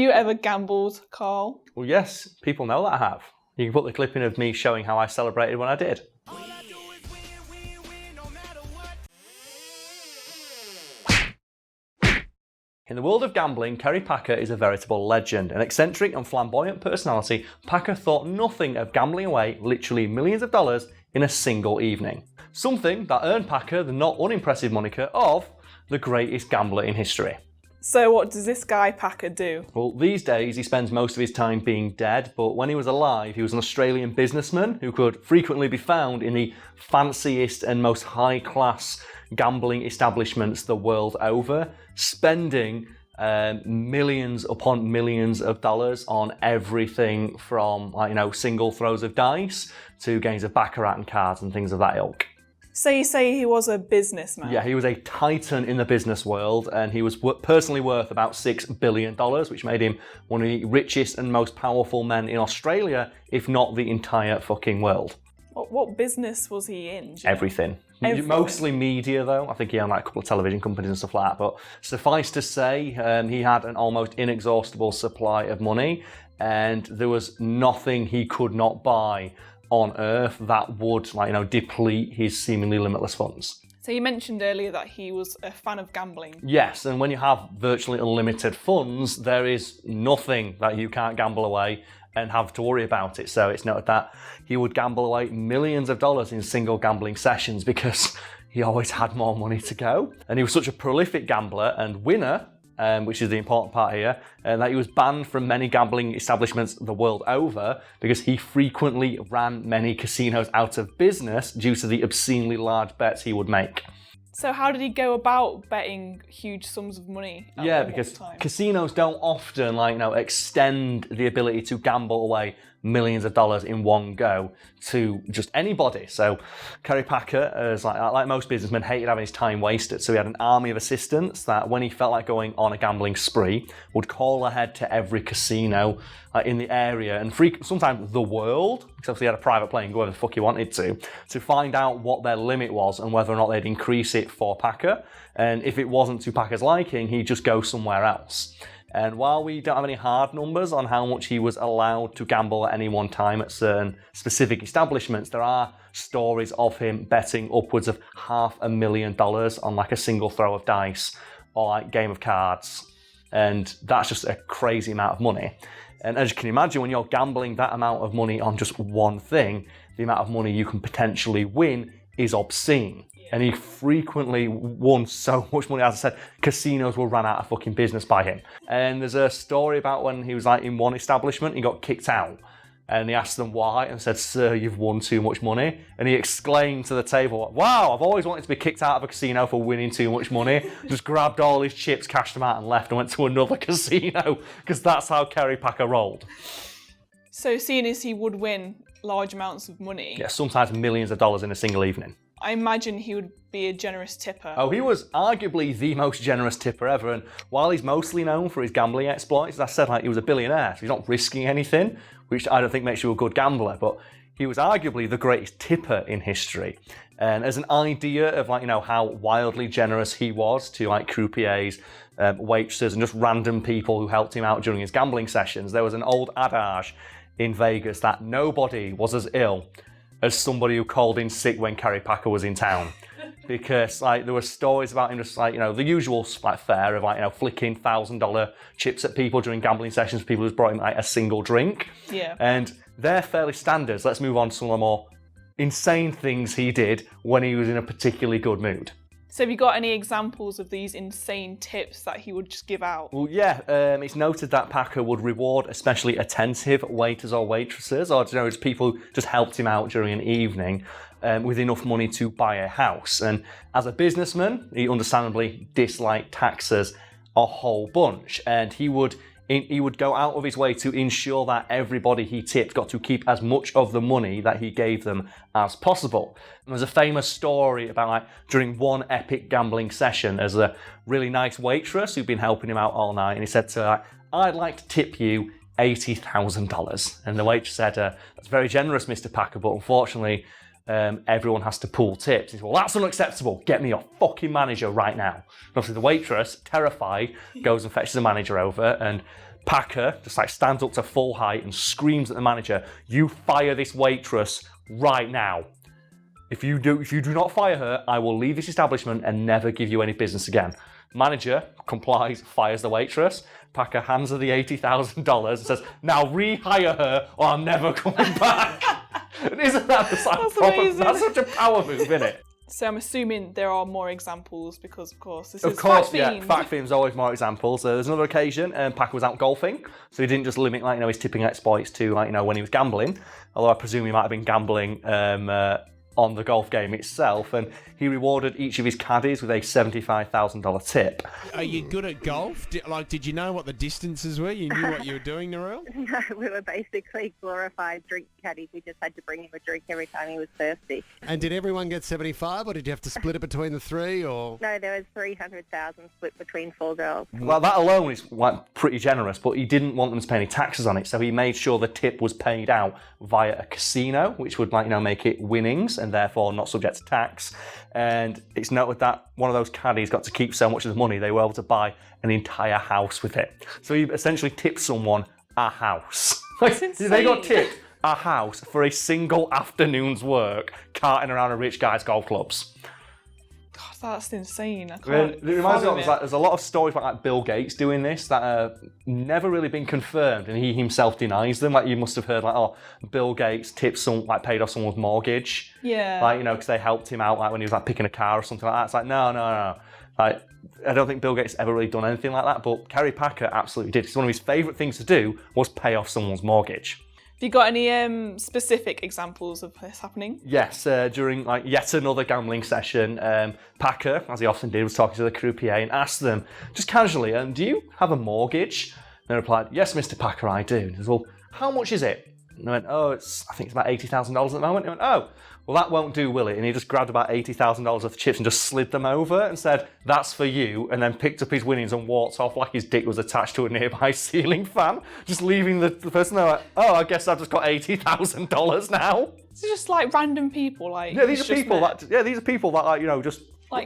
you ever gambled, Karl? Well, yes, people know that I have. You can put the clip in of me showing how I celebrated when I did. In the world of gambling, Kerry Packer is a veritable legend. An eccentric and flamboyant personality, Packer thought nothing of gambling away literally millions of dollars in a single evening. Something that earned Packer the not unimpressive moniker of the greatest gambler in history. So what does this guy Packer do? Well, these days he spends most of his time being dead, but when he was alive, he was an Australian businessman who could frequently be found in the fanciest and most high-class gambling establishments the world over, spending millions upon millions of dollars on everything from, single throws of dice to games of baccarat and cards and things of that ilk. So you say he was a businessman? Yeah, he was a titan in the business world, and he was personally worth about $6 billion, which made him one of the richest and most powerful men in Australia, if not the entire fucking world. What business was he in? Everything. Mostly media, though. I think he owned a couple of television companies and stuff like that. But suffice to say, he had an almost inexhaustible supply of money, and there was nothing he could not buy on earth that would deplete his seemingly limitless funds. So you mentioned earlier that he was a fan of gambling. Yes, and when you have virtually unlimited funds, there is nothing that you can't gamble away and have to worry about it. So it's noted that he would gamble away millions of dollars in single gambling sessions because he always had more money to go. And he was such a prolific gambler and winner, which is the important part here, that he was banned from many gambling establishments the world over because he frequently ran many casinos out of business due to the obscenely large bets he would make. So how did he go about betting huge sums of money? Yeah, because casinos don't often extend the ability to gamble away millions of dollars in one go to just anybody. So Kerry Packer, as like most businessmen, hated having his time wasted. So he had an army of assistants that, when he felt like going on a gambling spree, would call ahead to every casino in the area and sometimes the world, because obviously he had a private plane, go wherever the fuck he wanted to find out what their limit was and whether or not they'd increase it for Packer. And if it wasn't to Packer's liking, he'd just go somewhere else. And while we don't have any hard numbers on how much he was allowed to gamble at any one time at certain specific establishments, there are stories of him betting upwards of $500,000 on a single throw of dice or game of cards. And that's just a crazy amount of money. And as you can imagine, when you're gambling that amount of money on just one thing, the amount of money you can potentially win is obscene. And he frequently won so much money. As I said, casinos were ran out of fucking business by him. And there's a story about when he was in one establishment, he got kicked out. And he asked them why and said, "Sir, you've won too much money." And he exclaimed to the table, "Wow, I've always wanted to be kicked out of a casino for winning too much money." Just grabbed all his chips, cashed them out and left and went to another casino, because that's how Kerry Packer rolled. So seeing as he would win large amounts of money... Yeah, sometimes millions of dollars in a single evening. I imagine he would be a generous tipper. Oh, he was arguably the most generous tipper ever, and while he's mostly known for his gambling exploits, as I said, he was a billionaire, so he's not risking anything, which I don't think makes you a good gambler, but he was arguably the greatest tipper in history. And as an idea of how wildly generous he was to croupiers, waitresses, and just random people who helped him out during his gambling sessions, there was an old adage in Vegas that nobody was as ill as somebody who called in sick when Kerry Packer was in town. Because there were stories about him just the usual fare of flicking $1,000 chips at people during gambling sessions, people who's brought him a single drink. Yeah. And they're fairly standards. Let's move on to some of the more insane things he did when he was in a particularly good mood. So have you got any examples of these insane tips that he would just give out? Well, yeah, it's noted that Packer would reward especially attentive waiters or waitresses, or just people who just helped him out during an evening with enough money to buy a house. And as a businessman, he understandably disliked taxes a whole bunch, and he would go out of his way to ensure that everybody he tipped got to keep as much of the money that he gave them as possible. And there's a famous story about during one epic gambling session, there's a really nice waitress who'd been helping him out all night, and he said to her, "I'd like to tip you $80,000. And the waitress said, "That's very generous, Mr. Packer, but unfortunately, everyone has to pool tips." He said, "Well, that's unacceptable. Get me your fucking manager right now." And obviously the waitress, terrified, goes and fetches the manager over, and Packer just like stands up to full height and screams at the manager, "You fire this waitress right now. If you do not fire her, I will leave this establishment and never give you any business again." Manager complies, fires the waitress. Packer hands her the $80,000 and says, "Now rehire her or I'm never coming back." Isn't that the that's such a power move, isn't it? So I'm assuming there are more examples because, of course, this Of is course, Fact yeah. Fiend. Fact Fiend's always more examples. There's another occasion, Packer was out golfing, so he didn't just limit his tipping exploits to when he was gambling. Although I presume he might have been gambling on the golf game itself, and he rewarded each of his caddies with a $75,000 tip. Are you good at golf? Did you know what the distances were? You knew what you were doing, Narelle? No, we were basically glorified drink caddies. We just had to bring him a drink every time he was thirsty. And did everyone get 75, or did you have to split it between the three? Or No, there was 300,000 split between 4 girls. Well, that alone is pretty generous, but he didn't want them to pay any taxes on it, so he made sure the tip was paid out via a casino, which would make it winnings and therefore not subject to tax. And it's noted that one of those caddies got to keep so much of the money they were able to buy an entire house with it. So he essentially tipped someone a house. They got tipped a house for a single afternoon's work carting around a rich guy's golf clubs. God, that's insane. I It can't reminds me fathom of it. there's a lot of stories about Bill Gates doing this that have never really been confirmed, and he himself denies them. You must have heard Bill Gates tipped paid off someone's mortgage. Yeah. Because they helped him out when he was picking a car or something like that. It's no. I don't think Bill Gates ever really done anything like that, but Kerry Packer absolutely did. It's one of his favourite things to do was pay off someone's mortgage. Have you got any specific examples of this happening? Yes, during yet another gambling session, Packer, as he often did, was talking to the croupier and asked them, just casually, "Do you have a mortgage?" And they replied, "Yes, Mr. Packer, I do." And he said, "Well, how much is it?" And they went, "Oh, I think it's about $80,000 at the moment." And he went, "Oh, well, that won't do, will it?" And he just grabbed about $80,000 worth of chips and just slid them over and said, "That's for you," and then picked up his winnings and walked off like his dick was attached to a nearby ceiling fan, just leaving the person there "Oh, I guess I've just got $80,000 now." It's just random people, These are people that just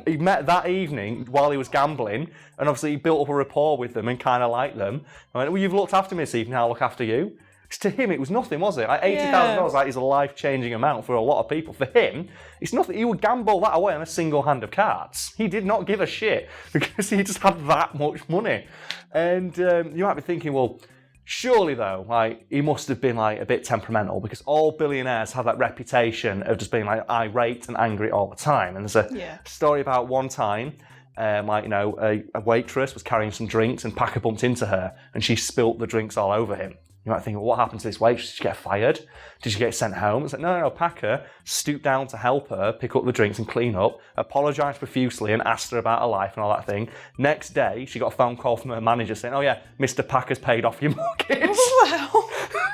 he met that evening while he was gambling, and obviously he built up a rapport with them and kind of liked them. I went, "Well, you've looked after me this evening, I'll look after you." Because to him, it was nothing, was it? $80,000 is a life-changing amount for a lot of people. For him, it's nothing. He would gamble that away on a single hand of cards. He did not give a shit because he just had that much money. And you might be thinking, well, surely though, he must have been a bit temperamental, because all billionaires have that reputation of just being irate and angry all the time. And there's a story about one time. A waitress was carrying some drinks and Packer bumped into her and she spilt the drinks all over him. You might think, well, what happened to this waitress? Did she get fired? Did she get sent home? It's no. Packer stooped down to help her pick up the drinks and clean up, apologised profusely and asked her about her life and all that thing. Next day, she got a phone call from her manager saying, "Oh yeah, Mr. Packer's paid off your mortgage." Wow.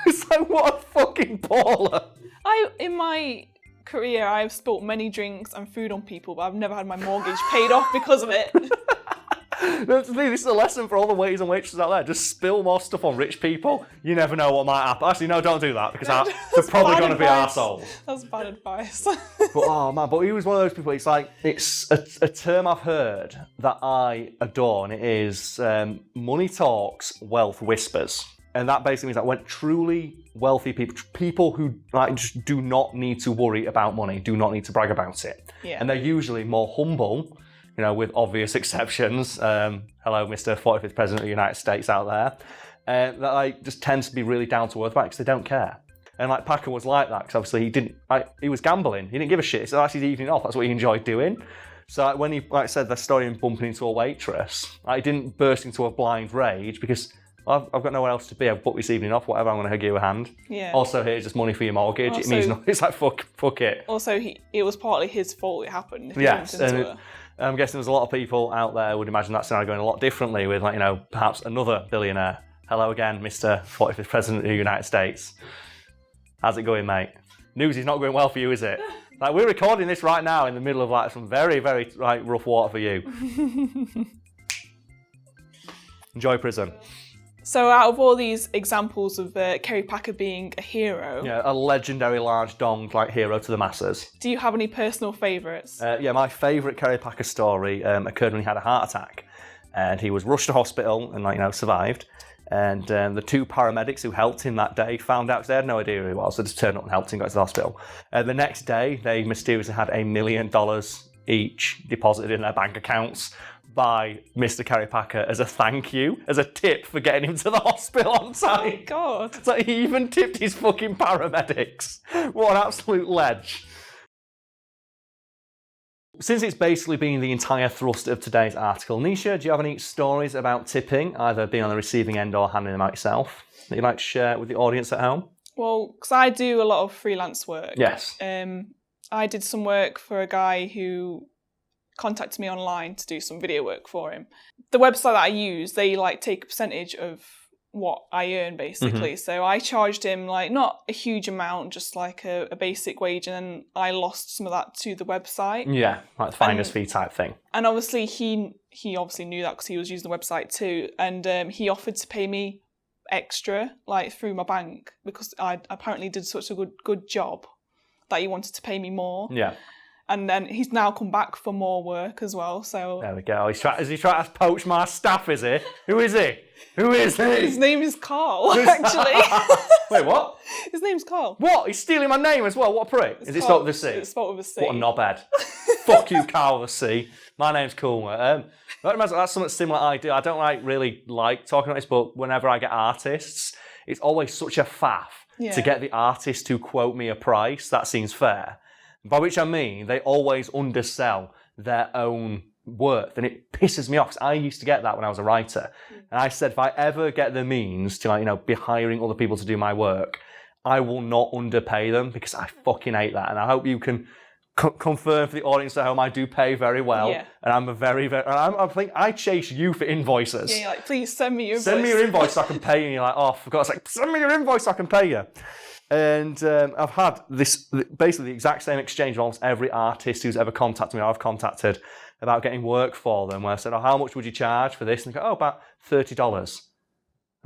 It's what a fucking baller. In my career, I've spilt many drinks and food on people, but I've never had my mortgage paid off because of it. This is a lesson for all the waiters and waitresses out there. Just spill more stuff on rich people. You never know what might happen. Actually, no, don't do that, because they're probably going to be arseholes. That's bad advice. But he was one of those people. It's a term I've heard that I adore, and it is money talks, wealth whispers. And that basically means that when truly wealthy people who just do not need to worry about money, do not need to brag about it. Yeah. And they're usually more humble, with obvious exceptions. Hello, Mr. 45th President of the United States out there. That just tends to be really down to earth about it because they don't care. And Packer was like that because obviously he was gambling. He didn't give a shit. So that's his evening off. That's what he enjoyed doing. So when he said the story of bumping into a waitress, he didn't burst into a blind rage because I've got nowhere else to be. I've booked this evening off. Whatever, I'm going to hug you a hand. Yeah. Also, here's just money for your mortgage. Also, it means nothing. It's fuck it. Also, it was partly his fault it happened. Yes, and I'm guessing there's a lot of people out there who would imagine that scenario going a lot differently with, perhaps another billionaire. Hello again, Mr. 45th President of the United States. How's it going, mate? News is not going well for you, is it? We're recording this right now in the middle of some very, very rough water for you. Enjoy prison. So out of all these examples of Kerry Packer being a hero... Yeah, a legendary large dong hero to the masses. Do you have any personal favourites? My favourite Kerry Packer story occurred when he had a heart attack. And he was rushed to hospital and survived. And the 2 paramedics who helped him that day found out because they had no idea who he was. So they just turned up and helped him go to the hospital. The next day, they mysteriously had $1 million each deposited in their bank accounts by Mr. Kerry Packer as a thank you, as a tip for getting him to the hospital on time. Oh, God. So he even tipped his fucking paramedics. What an absolute ledge. Since it's basically been the entire thrust of today's article, Nisha, do you have any stories about tipping, either being on the receiving end or handing them out yourself, that you'd like to share with the audience at home? Well, because I do a lot of freelance work. Yes. I did some work for a guy who contacted me online to do some video work for him. The website that I use, they like take a percentage of what I earn basically. Mm-hmm. So I charged him like not a huge amount, just like a basic wage, and then I lost some of that to the website. Yeah, like the finder's fee type thing. And obviously he obviously knew that because he was using the website too, and he offered to pay me extra like through my bank because I apparently did such a good job that he wanted to pay me more. Yeah. And then he's now come back for more work as well. So There we go. Is he trying to poach my staff, is he? Who is he? Who is he? his name is Karl, actually. Wait, what? His name's Karl. What? He's stealing my name as well. What a prick. Is it spelled with a C? It's spelled with a C. What a knobhead. Fuck you, Karl with a C. My name's cool. That's something similar I do. I don't really like talking about this, but whenever I get artists, it's always such a faff to get the artist to quote me a price that seems fair. By which I mean they always undersell their own worth, and it pisses me off. 'Cause I used to get that when I was a writer, and I said if I ever get the means to be hiring other people to do my work, I will not underpay them because I fucking hate that. And I hope you can confirm for the audience at home I do pay very well, and I'm a very I think I chase you for invoices. Yeah, you're like, please send me your invoice. Send me your invoice so I can pay you. And you're like, oh, for God's sake, send me your invoice so I can pay you. And I've had basically the exact same exchange with almost every artist who's ever contacted me or I've contacted about getting work for them, where I said, oh, how much would you charge for this? And they go, oh, about $30.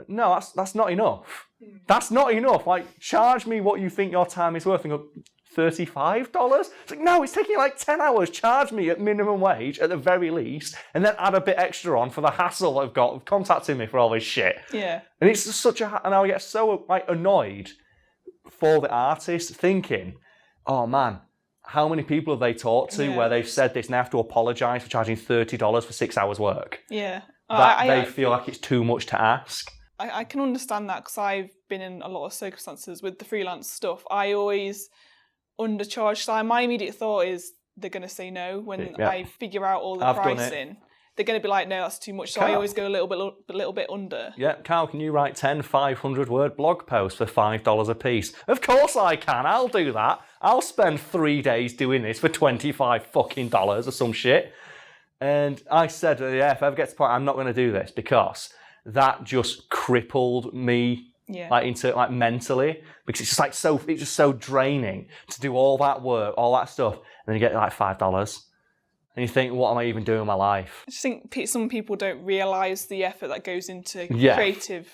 No, that's not enough. That's not enough. Like, charge me what you think your time is worth. And go, $35? It's like, no, it's taking like 10 hours. Charge me at minimum wage at the very least, and then add a bit extra on for the hassle I've got of contacting me for all this shit. Yeah. And it's just and I get so annoyed for the artist, thinking, oh man, how many people have they talked to where they've said this and they have to apologise for charging $30 for 6 hours work? Yeah. They feel like it's too much to ask. I can understand that because I've been in a lot of circumstances with the freelance stuff. I always undercharge. So my immediate thought is they're going to say no when I figure out all the pricing. They're going to be like, no, that's too much. So I always go a little bit under. Yeah, Karl, can you write 10 500-word blog posts for $5 a piece? Of course I can. I'll do that. I'll spend 3 days doing this for $25 fucking or some shit. And I said, if I ever get to the point, I'm not going to do this because that just crippled me. Like mentally, because it's just so draining to do all that work, all that stuff, and then you get like $5, and you think, what am I even doing with my life? I just think some people don't realise the effort that goes into creative,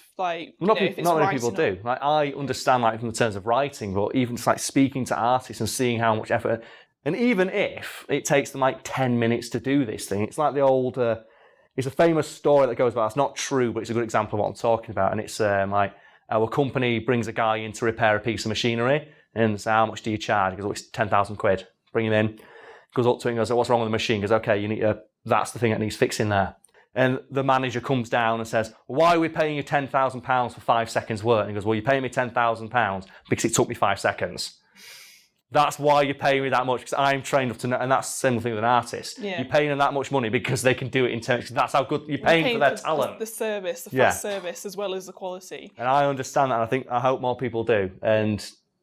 not many people do. Like, I understand, like, from the terms of writing, but even just like speaking to artists and seeing how much effort, and even if it takes them like 10 minutes to do this thing, it's like the old. It's a famous story that goes about. It's not true, but it's a good example of what I'm talking about, and it's like. Our company brings a guy in to repair a piece of machinery and says, how much do you charge? He goes, oh, it's 10,000 quid. Bring him in. Goes up to him and goes, what's wrong with the machine? He goes, okay, you need that's the thing that needs fixing there. And the manager comes down and says, why are we paying you £10,000 for 5 seconds work? And he goes, well, you're paying me £10,000 because it took me 5 seconds. That's why you're paying me that much, because I'm trained up to know, and that's the same thing with an artist. Yeah. You're paying them that much money because they can do it in terms. That's how good you're paying for their talent. The service, the fast service, as well as the quality. And I understand that, and I hope more people do. And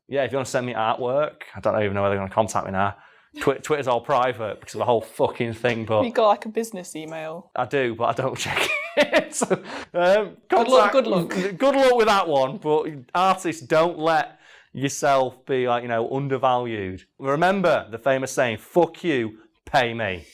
if you want to send me artwork, I don't even know whether they're going to contact me now. Twitter's all private because of the whole fucking thing. But you got like a business email. I do, but I don't check it. So, good luck. Good luck with that one. But artists, don't let yourself be undervalued. Remember the famous saying, fuck you, pay me.